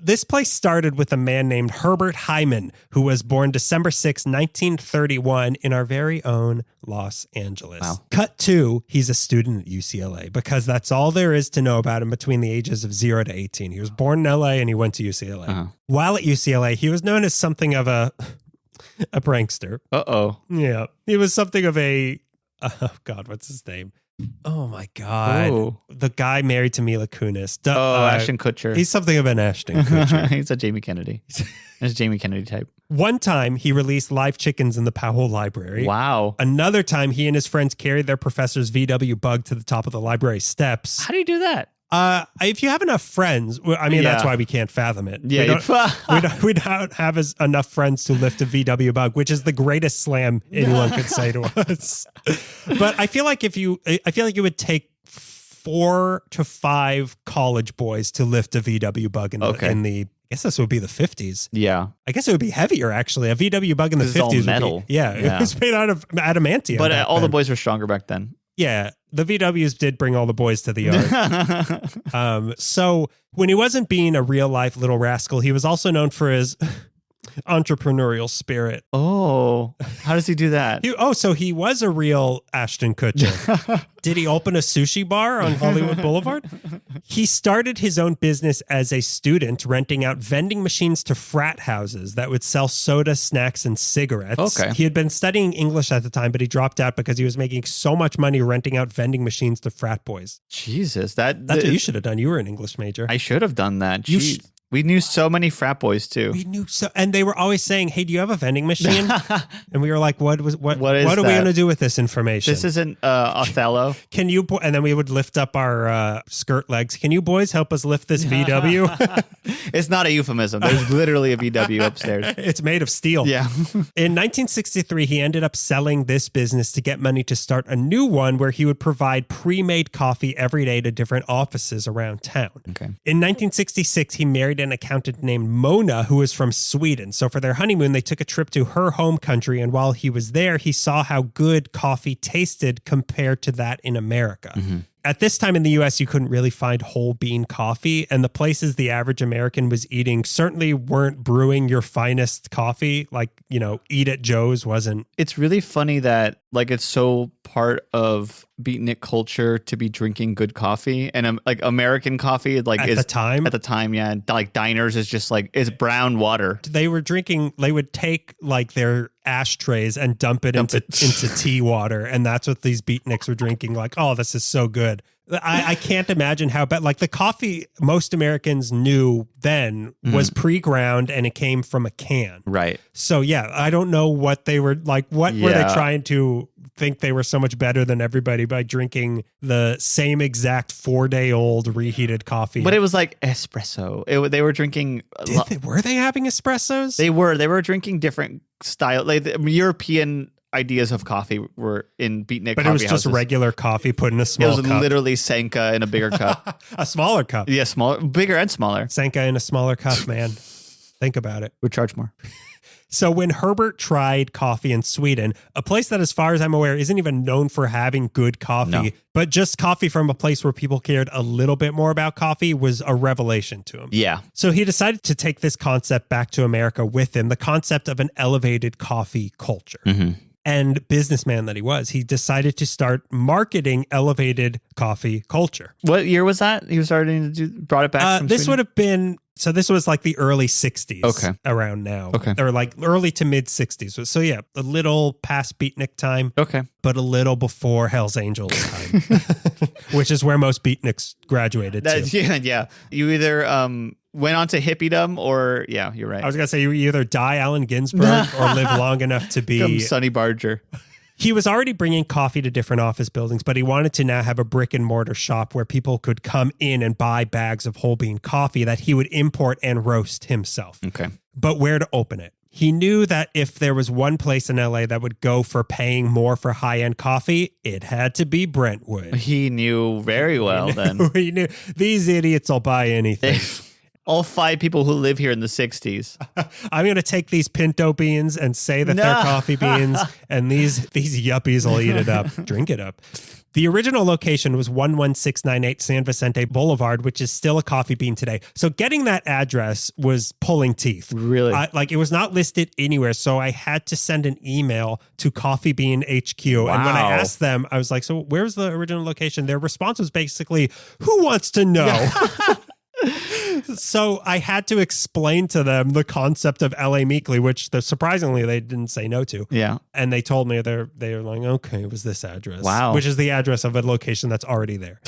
this place started with a man named Herbert Hyman, who was born December 6, 1931 in our very own Los Angeles. Wow. Cut to, he's a student at UCLA because that's all there is to know about him between the ages of 0 to 18. He was born in LA and he went to UCLA. Uh-huh. While at UCLA, he was known as something of a prankster. Uh-oh. Yeah. He was something of a, oh God, what's his name? Oh my God. Oh. The guy married to Mila Kunis. Ashton Kutcher. He's something of an Ashton Kutcher. He's a Jamie Kennedy. He's a Jamie Kennedy type. One time he released live chickens in the Powell Library. Wow. Another time he and his friends carried their professor's VW Bug to the top of the library steps. How do you do that? If you have enough friends, I mean, that's why we can't fathom it. Yeah, we don't have enough friends to lift a VW Bug, which is the greatest slam anyone could say to us. But I feel like it would take 4 to 5 college boys to lift a VW Bug in the I guess this would be the 50s. Yeah. I guess it would be heavier, actually. A VW Bug in the 50s all metal. It was made out of adamantium. But all the boys were stronger back then. Yeah, the VWs did bring all the boys to the yard. So when he wasn't being a real life little rascal, he was also known for his entrepreneurial spirit. Oh, how does he do that? So he was a real Ashton Kutcher. Did he open a sushi bar on Hollywood Boulevard? He started his own business as a student, renting out vending machines to frat houses that would sell soda, snacks, and cigarettes. Okay. He had been studying English at the time, but he dropped out because he was making so much money renting out vending machines to frat boys. Jesus, that's what you should have done. You were an English major. I should have done that. We knew so many frat boys too. We knew so, and they were always saying, "Hey, do you have a vending machine?" And we were like, "What are we going to do with this information? This isn't Othello." Can you?" And then we would lift up our skirt legs. Can you boys help us lift this VW? It's not a euphemism. There's literally a VW upstairs. It's made of steel. Yeah. In 1963, he ended up selling this business to get money to start a new one where he would provide pre-made coffee every day to different offices around town. Okay. In 1966, he married an accountant named Mona, who was from Sweden. So for their honeymoon, they took a trip to her home country. And while he was there, he saw how good coffee tasted compared to that in America. Mm-hmm. At this time in the U.S., you couldn't really find whole bean coffee, and the places the average American was eating certainly weren't brewing your finest coffee. Like, Eat at Joe's wasn't. It's really funny that it's so part of beatnik culture to be drinking good coffee, and American coffee at the time, yeah, diners is just it's brown water. They would take their ashtrays and dump it into tea water, and that's what these beatniks were drinking. Oh, this is so good. I can't imagine how bad. The coffee most Americans knew then was pre-ground and it came from a can. Right. So yeah, I don't know what they were like. What were they trying to think they were so much better than everybody by drinking the same exact 4-day-old reheated coffee? But it was like espresso. They were drinking. Were they having espressos? They were drinking different style. The European ideas of coffee were in beatnik coffee houses. But it was just regular coffee put in a small cup. It was literally Sanka in a bigger cup. A smaller cup. Yeah, bigger and smaller. Sanka in a smaller cup, man. Think about it. Would charge more. So when Herbert tried coffee in Sweden, a place that, as far as I'm aware, isn't even known for having good coffee, but just coffee from a place where people cared a little bit more about coffee, was a revelation to him. Yeah. So he decided to take this concept back to America with him, the concept of an elevated coffee culture. Mm-hmm. And businessman that he was, he decided to start marketing elevated coffee culture. What year was that? He was starting to brought it back from This Sweden? would have been... So this was the early 60s. Okay. Around now. Okay. Or early to mid 60s. So yeah, a little past beatnik time. Okay. But a little before Hell's Angels time. Which is where most beatniks graduated to. Yeah. You either went on to hippiedom or, yeah, you're right. I was going to say you either die Allen Ginsberg or live long enough to be... Become Sonny Barger. He was already bringing coffee to different office buildings, but he wanted to now have a brick and mortar shop where people could come in and buy bags of whole bean coffee that he would import and roast himself. Okay. But where to open it? He knew that if there was one place in LA that would go for paying more for high-end coffee, it had to be Brentwood. He knew very well then. He knew these idiots will buy anything. All 5 people who live here in the 60s. I'm going to take these pinto beans and say that they're coffee beans, and these yuppies will eat it up, drink it up. The original location was 11698 San Vicente Boulevard, which is still a Coffee Bean today. So getting that address was pulling teeth. Really? It was not listed anywhere. So I had to send an email to Coffee Bean HQ. Wow. And when I asked them, I was like, so where's the original location? Their response was basically, who wants to know? So I had to explain to them the concept of LA Meekly, which surprisingly they didn't say no to. Yeah. And they told me they were like, okay, it was this address. Wow. Which is the address of a location that's already there.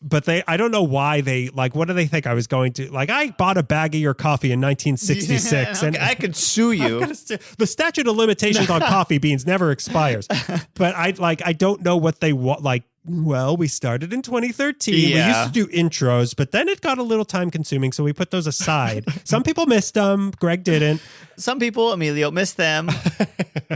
But I don't know why they, what do they think I was going to, I bought a bag of your coffee in 1966. Yeah, and I could sue you. The statute of limitations on coffee beans never expires. But I don't know what they want, well, we started in 2013. Yeah. We used to do intros, but then it got a little time consuming, so we put those aside. Some people missed them. Greg didn't. Some people, Emilio, missed them.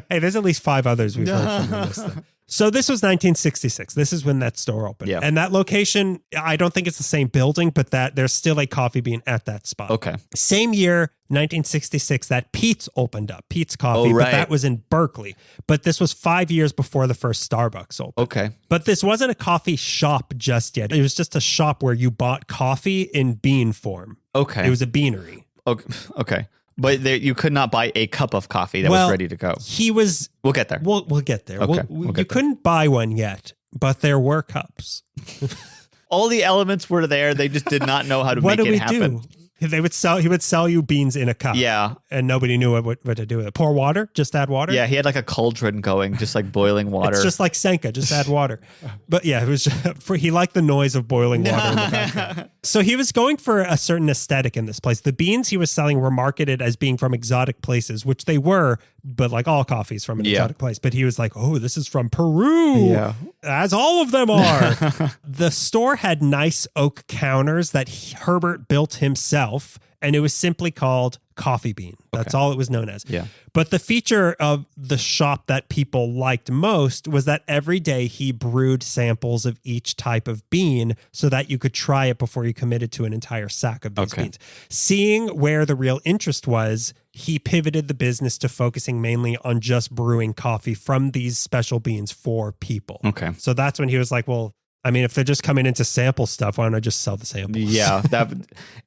Hey, there's at least 5 others we've heard from who missed them. So this was 1966. This is when that store opened. Yeah. And that location, I don't think it's the same building, but that there's still a Coffee Bean at that spot. Okay. Same year, 1966, that Pete's opened up. Pete's Coffee, right. But that was in Berkeley. But this was 5 years before the first Starbucks opened. Okay. But this wasn't a coffee shop just yet. It was just a shop where you bought coffee in bean form. Okay. It was a beanery. Okay. But you could not buy a cup of coffee that was ready to go. We'll get there. We'll get there. Okay. You couldn't buy one yet, but there were cups. All the elements were there. They just did not know how to make it happen. What do? He would sell you beans in a cup. Yeah. And nobody knew what to do with it. Pour water? Just add water? Yeah, he had a cauldron going, just boiling water. It's just like Senka, just add water. But yeah, it was he liked the noise of boiling water in the background. So he was going for a certain aesthetic in this place. The beans he was selling were marketed as being from exotic places, which they were, but all coffee's from an exotic place. But he was like, oh, this is from Peru. Yeah. As all of them are. The store had nice oak counters that Herbert built himself. And it was simply called Coffee Bean. That's all it was known as. Yeah. But the feature of the shop that people liked most was that every day he brewed samples of each type of bean so that you could try it before you committed to an entire sack of these beans. Seeing where the real interest was, he pivoted the business to focusing mainly on just brewing coffee from these special beans for people. Okay. So that's when he was like, well, if they're just coming in to sample stuff, why don't I just sell the samples? Yeah,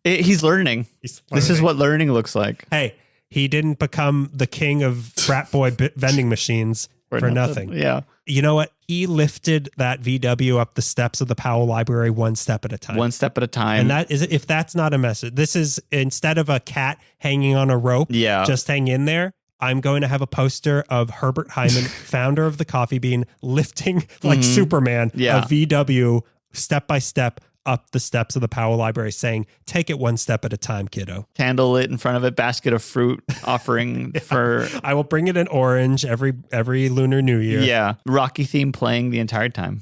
he's learning. This is what learning looks like. Hey, he didn't become the king of frat boy vending machines for nothing. Yeah. You know what? He lifted that VW up the steps of the Powell Library one step at a time. One step at a time. And if that's not a message, this is instead of a cat hanging on a rope, just hang in there. I'm going to have a poster of Herbert Hyman, founder of the Coffee Bean, lifting like Superman, a VW step by step up the steps of the Powell Library saying, take it one step at a time, kiddo. Candle lit in front of it, basket of fruit offering for... I will bring it in orange every Lunar New Year. Yeah. Rocky theme playing the entire time.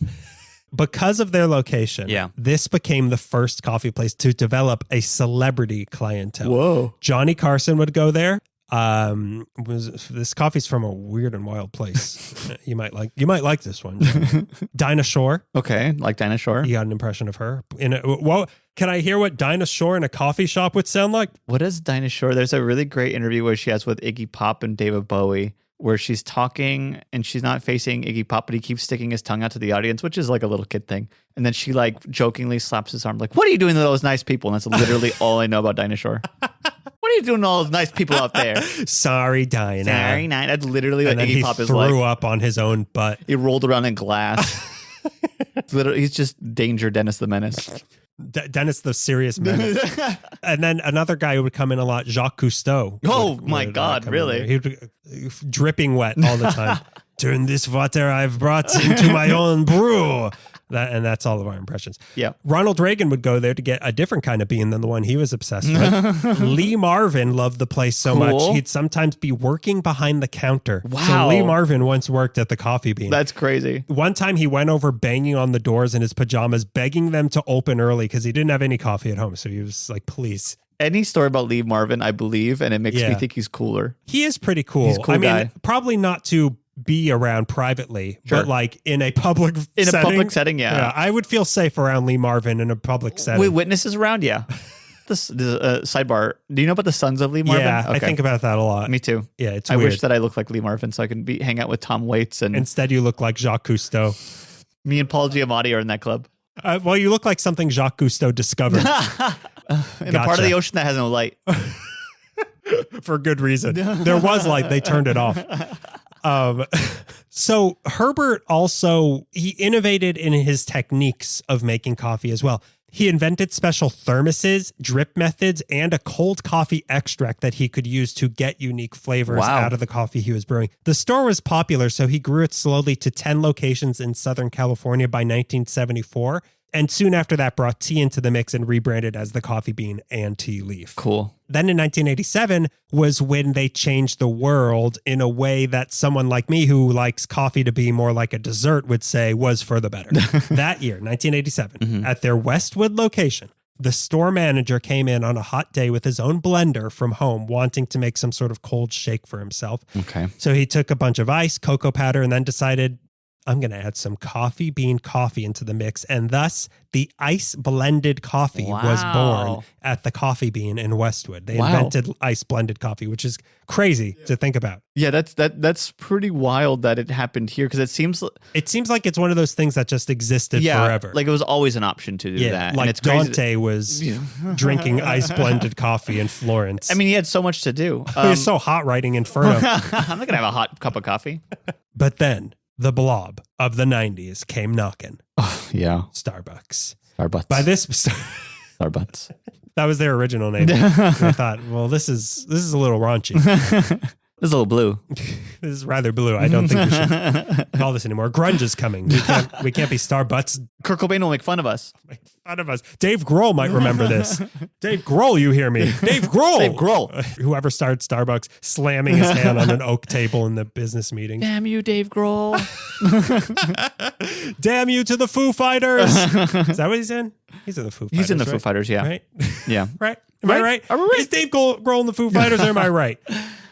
Because of their location, this became the first coffee place to develop a celebrity clientele. Whoa. Johnny Carson would go there. This coffee's from a weird and wild place. You might like this one. Dinah Shore. Okay, like Dinah Shore. You got an impression of her. Can I hear what Dinah Shore in a coffee shop would sound like? What is Dinah Shore? There's a really great interview where she has with Iggy Pop and David Bowie, where she's talking and she's not facing Iggy Pop, but he keeps sticking his tongue out to the audience, which is like a little kid thing. And then she jokingly slaps his arm, like, what are you doing to those nice people? And that's literally all I know about Dinah Shore. What are you doing to all those nice people out there? Sorry, Dinah. Sorry, Dinah. That's literally what Iggy Pop is like. He threw up on his own butt. He rolled around in glass. He's just Danger Dennis the Menace. Dennis the Serious Menace. And then another guy who would come in a lot, Jacques Cousteau. My God, really? He would dripping wet all the time. Turn this water I've brought into my own brew. And that's all of our impressions. Yeah. Ronald Reagan would go there to get a different kind of bean than the one he was obsessed with. Lee Marvin loved the place so much, he'd sometimes be working behind the counter. Wow. So Lee Marvin once worked at the Coffee Bean. That's crazy. One time he went over banging on the doors in his pajamas, begging them to open early because he didn't have any coffee at home. So he was like, please. Any story about Lee Marvin, I believe, and it makes me think he's cooler. He is pretty cool. He's a cool guy. Mean, probably not to be around privately, but like in a public setting. A public setting, I would feel safe around Lee Marvin in a public setting. With witnesses around, yeah. the sidebar? Do you know about the Sons of Lee Marvin? Yeah, okay. I think about that a lot. Me too. Yeah, it's I weird. wish that I looked like Lee Marvin so I can hang out with Tom Waits. And instead you look like Jacques Cousteau. Me and Paul Giamatti are in that club. Well, you look like something Jacques Cousteau discovered. In a part of the ocean that has no light. For good reason. There was light. They turned it off. So Herbert also, he innovated in his techniques of making coffee as well. He invented special thermoses, drip methods, and a cold coffee extract that he could use to get unique flavors out of the coffee he was brewing. The store was popular, so he grew it slowly to 10 locations in Southern California by 1974. And soon after that brought tea into the mix and rebranded as the Coffee Bean and Tea Leaf. Cool. Then in 1987 was when they changed the world in a way that someone like me who likes coffee to be more like a dessert would say was for the better. That year, 1987, at their Westwood location, the store manager came in on a hot day with his own blender from home, wanting to make some sort of cold shake for himself. Okay. So he took a bunch of ice, cocoa powder, and then decided, I'm going to add some coffee bean coffee into the mix. And thus, the ice blended coffee was born at the Coffee Bean in Westwood. They invented ice blended coffee, which is crazy to think about. Yeah, that's pretty wild that it happened here, because it seems like it's one of those things that just existed forever. Like it was always an option to do that. Like and it's Dante was drinking ice blended coffee in Florence. I mean, he had so much to do. He was so hot writing Inferno. I'm not going to have a hot cup of coffee. But then the blob of the 90s came knocking. Oh, yeah. Starbucks. By this Starbucks. That was their original name. I thought, well, this is a little raunchy. This is a little blue. This is rather blue. I don't think we should call this anymore. Grunge is coming. We can't be Starbucks. Kurt Cobain will make fun of us. Dave Grohl might remember this. Dave Grohl, you hear me? Dave Grohl. Dave Grohl. Whoever started Starbucks slamming his hand on an oak table in the business meeting. Damn you, Dave Grohl. Damn you to the Foo Fighters. Is that what he's in? He's in the Foo Fighters. He's in the Foo Fighters, yeah. Right? Yeah. Right? Am I right? Are we right? Is Dave Grohl in the Foo Fighters or am I right?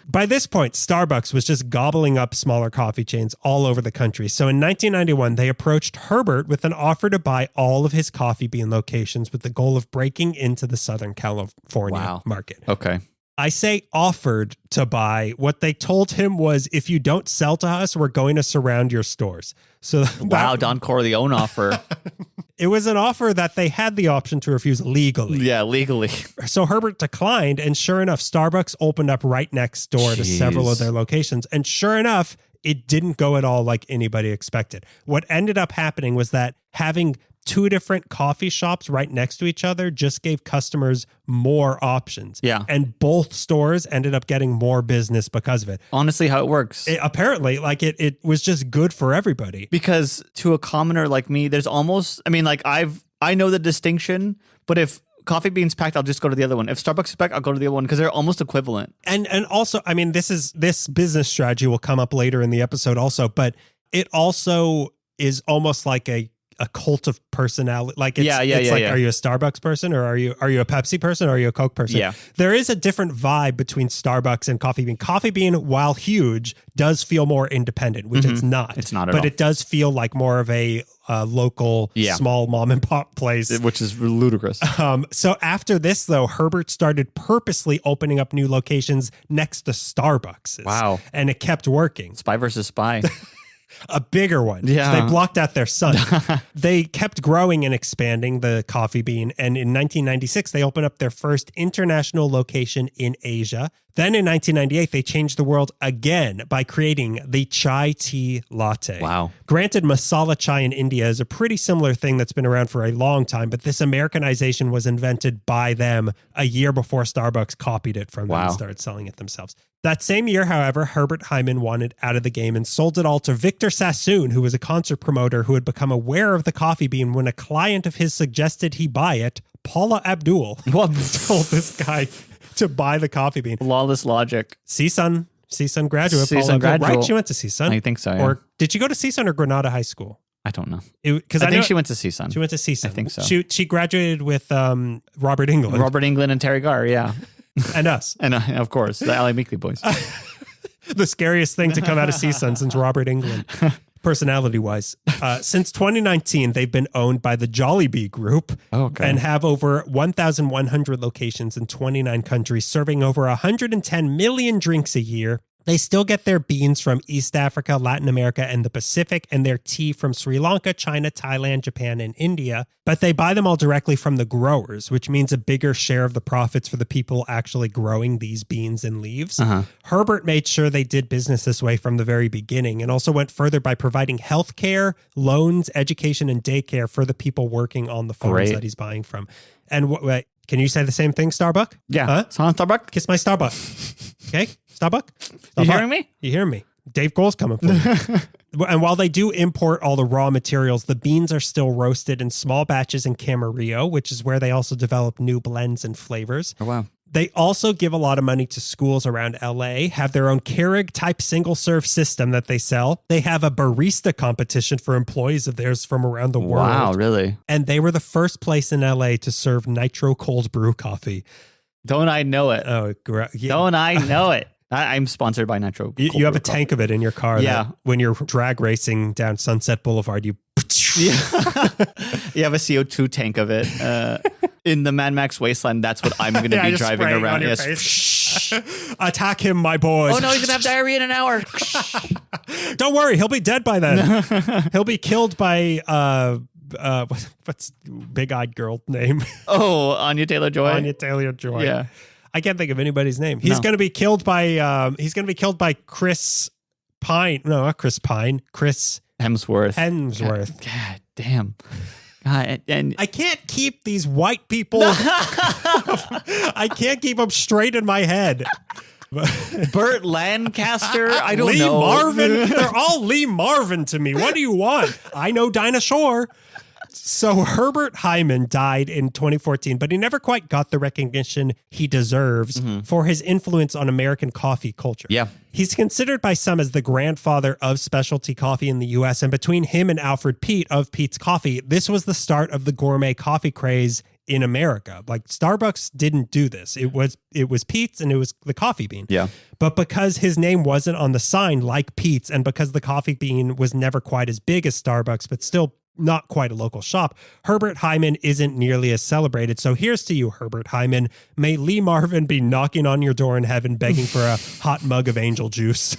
By this point, Starbucks was just gobbling up smaller coffee chains all over the country. So in 1991, they approached Herbert with an offer to buy all of his Coffee Bean locations with the goal of breaking into the Southern California market. Okay. I say offered to buy. What they told him was, if you don't sell to us, we're going to surround your stores. So Don Corleone offer. It was an offer that they had the option to refuse legally. Yeah, legally. So Herbert declined, and sure enough, Starbucks opened up right next door to several of their locations. And sure enough, it didn't go at all like anybody expected. What ended up happening was that having two different coffee shops right next to each other just gave customers more options. Yeah. And both stores ended up getting more business because of it. Honestly, how it works. Apparently, like it was just good for everybody. Because to a commoner like me, there's almost, I mean, like I know the distinction, but if Coffee Bean's packed, I'll just go to the other one. If Starbucks is packed, I'll go to the other one because they're almost equivalent. And also, I mean, this business strategy will come up later in the episode also, but it also is almost like a cult of personality. Like it's like, are you a Starbucks person or are you a Pepsi person or are you a Coke person? Yeah. There is a different vibe between Starbucks and Coffee Bean. Coffee Bean, while huge, does feel more independent, which it's not. It's not at all. But it does feel like more of a local, small mom and pop place. Which is ludicrous. So after this, though, Herbert started purposely opening up new locations next to Starbucks. Wow. And it kept working. Spy versus spy. A bigger one. Yeah. They blocked out their son. They kept growing and expanding the Coffee Bean. And in 1996, they opened up their first international location in Asia. Then in 1998, they changed the world again by creating the chai tea latte. Wow. Granted, masala chai in India is a pretty similar thing that's been around for a long time, but this Americanization was invented by them a year before Starbucks copied it from them and started selling it themselves. That same year, however, Herbert Hyman wanted out of the game and sold it all to Victor Sassoon, who was a concert promoter who had become aware of the Coffee Bean when a client of his suggested he buy it. Paula Abdul told this guy to buy the Coffee Bean. Lawless logic. CSUN graduate. CSUN graduate. Right? She went to CSUN. I think so, yeah. Or did she go to CSUN or Granada High School? I don't know. I think she went to CSUN. She went to CSUN. I think so. She graduated with Robert Englund. Robert Englund and Terry Garr, yeah. And us. And of course, the Ally Meekley boys. The scariest thing to come out of CSUN since Robert Englund. personality-wise. Since 2019, they've been owned by the Jollibee Group and have over 1,100 locations in 29 countries, serving over 110 million drinks a year. They still get their beans from East Africa, Latin America, and the Pacific, and their tea from Sri Lanka, China, Thailand, Japan, and India. But they buy them all directly from the growers, which means a bigger share of the profits for the people actually growing these beans and leaves. Herbert made sure they did business this way from the very beginning, and also went further by providing healthcare, loans, education, and daycare for the people working on the farms that he's buying from. And can you say the same thing, Starbuck? Yeah. Huh? Starbuck? Kiss my Starbuck. Okay? Starbuck? You hearing me? You hearing me? Dave Grohl's coming for you. And while they do import all the raw materials, the beans are still roasted in small batches in Camarillo, which is where they also develop new blends and flavors. Oh, wow. They also give a lot of money to schools around LA, have their own Keurig type single serve system that they sell. They have a barista competition for employees of theirs from around the world. Wow, really? And they were the first place in LA to serve nitro cold brew coffee. Don't I know it? Oh, yeah. Don't I know it? I'm sponsored by Nitro. You have a tank of it in your car. Yeah. When you're drag racing down Sunset Boulevard, you have a CO2 tank of it. In the Mad Max Wasteland, that's what I'm going to be driving around. Yes. Attack him, my boys. Oh, no, he's going to have diarrhea in an hour. Don't worry. He'll be dead by then. He'll be killed by... what's big-eyed girl name? Oh, Anya Taylor-Joy. Anya Taylor-Joy. Yeah. I can't think of anybody's name. He's going to be killed by Chris Pine. No, not Chris Pine. Chris Hemsworth. God damn. God, and I can't keep these white people. I can't keep them straight in my head. Burt Lancaster. I don't Lee know. Marvin. They're all Lee Marvin to me. What do you want? I know Dinah Shore. So Herbert Hyman died in 2014, but he never quite got the recognition he deserves for his influence on American coffee culture. Yeah. He's considered by some as the grandfather of specialty coffee in the U.S., and between him and Alfred Peet of Peet's Coffee, this was the start of the gourmet coffee craze in America. Like, Starbucks didn't do this. It was Peet's and it was the coffee bean. Yeah. But because his name wasn't on the sign like Peet's, and because the coffee bean was never quite as big as Starbucks, but still not quite a local shop, Herbert Hyman isn't nearly as celebrated. So here's to you, Herbert Hyman. May Lee Marvin be knocking on your door in heaven begging for a hot mug of angel juice.